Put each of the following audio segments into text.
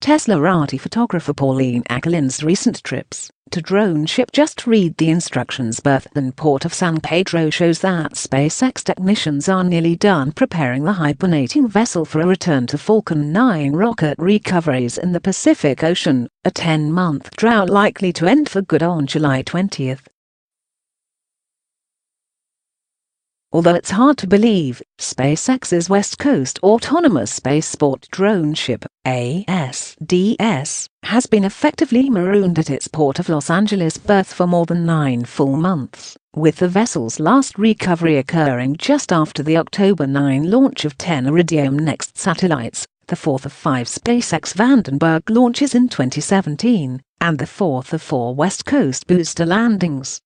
Teslarati photographer Pauline Acalin's recent trips to drone ship Just Read the Instructions berth in Port of San Pedro shows that SpaceX technicians are nearly done preparing the hibernating vessel for a return to Falcon 9 rocket recoveries in the Pacific Ocean, a 10-month drought likely to end for good on July 20. Although it's hard to believe, SpaceX's West Coast Autonomous Spaceport drone ship, ASDS, has been effectively marooned at its Port of Los Angeles berth for more than 9 full months, with the vessel's last recovery occurring just after the October 9 launch of 10 Iridium NEXT satellites, the fourth of 5 SpaceX Vandenberg launches in 2017, and the fourth of 4 West Coast booster landings.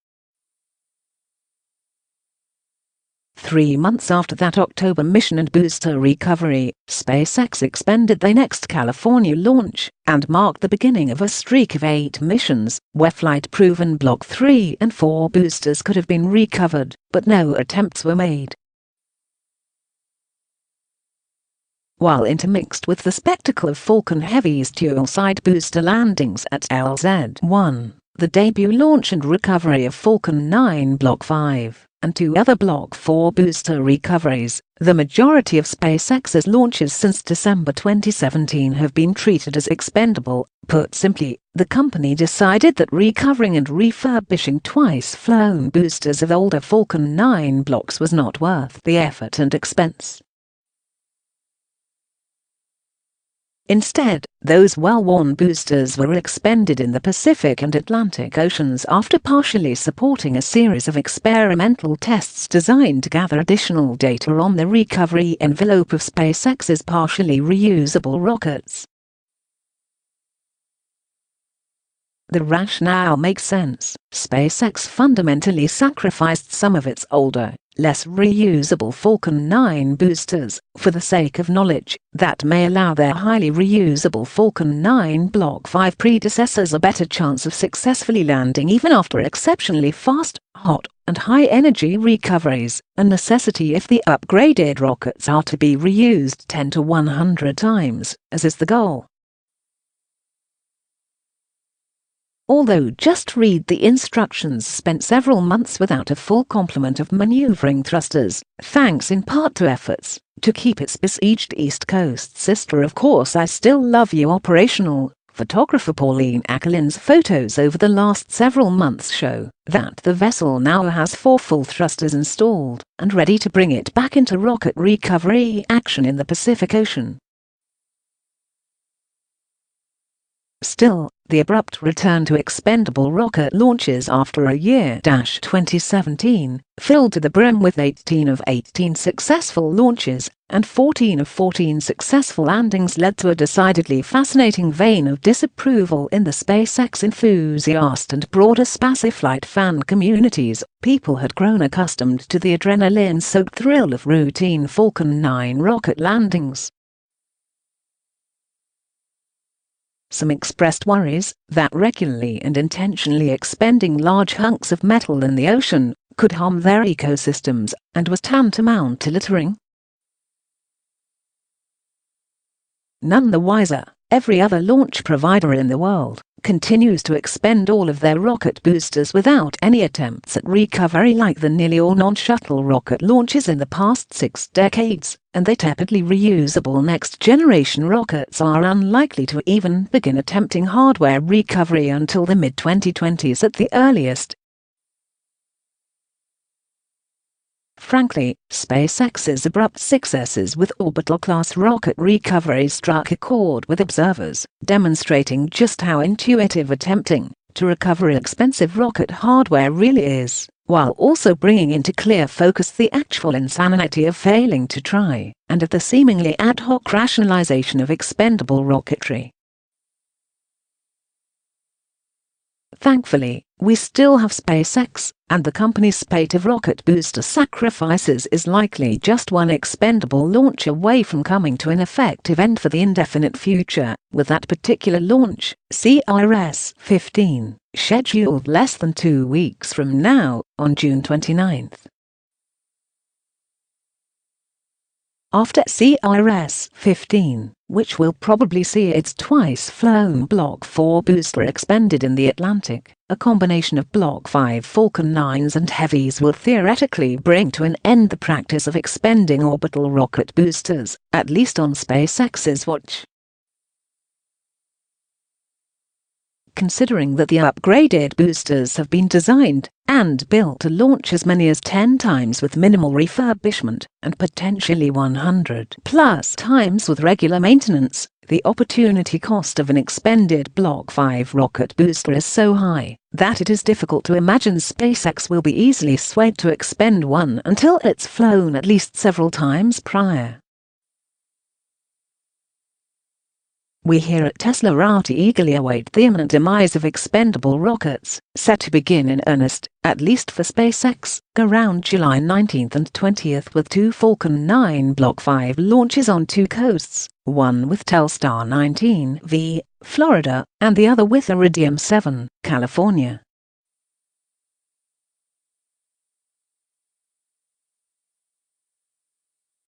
3 months after that October mission and booster recovery, SpaceX expended the next California launch, and marked the beginning of a streak of 8 missions, where flight-proven Block 3 and 4 boosters could have been recovered, but no attempts were made. While intermixed with the spectacle of Falcon Heavy's dual-side booster landings at LZ-1, the debut launch and recovery of Falcon 9 Block 5, and 2 other Block 4 booster recoveries, the majority of SpaceX's launches since December 2017 have been treated as expendable. Put simply, the company decided that recovering and refurbishing twice-flown boosters of older Falcon 9 blocks was not worth the effort and expense. Instead, those well-worn boosters were expended in the Pacific and Atlantic Oceans after partially supporting a series of experimental tests designed to gather additional data on the recovery envelope of SpaceX's partially reusable rockets. The rationale makes sense. SpaceX fundamentally sacrificed some of its older, less reusable Falcon 9 boosters, for the sake of knowledge that may allow their highly reusable Falcon 9 Block 5 predecessors a better chance of successfully landing even after exceptionally fast, hot, and high-energy recoveries, a necessity if the upgraded rockets are to be reused 10 to 100 times, as is the goal. Although Just Read the Instructions spent several months without a full complement of maneuvering thrusters, thanks in part to efforts to keep its besieged East Coast sister Of Course I Still Love You operational, photographer Pauline Acalin's photos over the last several months show that the vessel now has 4 full thrusters installed and ready to bring it back into rocket recovery action in the Pacific Ocean. Still, the abrupt return to expendable rocket launches after a year 2017, filled to the brim with 18 of 18 successful launches and 14 of 14 successful landings led to a decidedly fascinating vein of disapproval in the SpaceX enthusiast and broader spaceflight fan communities. People had grown accustomed to the adrenaline-soaked thrill of routine Falcon 9 rocket landings. Some expressed worries that regularly and intentionally expending large hunks of metal in the ocean could harm their ecosystems and was tantamount to littering. None the wiser, every other launch provider in the world continues to expend all of their rocket boosters without any attempts at recovery like the nearly all non-shuttle rocket launches in the past 6 decades, and the tepidly reusable next-generation rockets are unlikely to even begin attempting hardware recovery until the mid-2020s at the earliest. Frankly, SpaceX's abrupt successes with orbital-class rocket recovery struck a chord with observers, demonstrating just how intuitive attempting to recover expensive rocket hardware really is, while also bringing into clear focus the actual insanity of failing to try, and of the seemingly ad hoc rationalization of expendable rocketry. Thankfully, we still have SpaceX, and the company's spate of rocket booster sacrifices is likely just one expendable launch away from coming to an effective end for the indefinite future, with that particular launch, CRS-15, scheduled less than 2 weeks from now, on June 29. After CRS-15, which will probably see its twice-flown Block 4 booster expended in the Atlantic. A combination of Block 5 Falcon 9s and Heavies will theoretically bring to an end the practice of expending orbital rocket boosters, at least on SpaceX's watch. Considering that the upgraded boosters have been designed and built to launch as many as 10 times with minimal refurbishment and potentially 100+ times with regular maintenance, the opportunity cost of an expended Block 5 rocket booster is so high that it is difficult to imagine SpaceX will be easily swayed to expend one until it's flown at least several times prior. We here at Teslarati eagerly await the imminent demise of expendable rockets, set to begin in earnest, at least for SpaceX, around July 19th and 20th with 2 Falcon 9 Block 5 launches on 2 coasts, one with Telstar 19V, Florida, and the other with Iridium 7, California.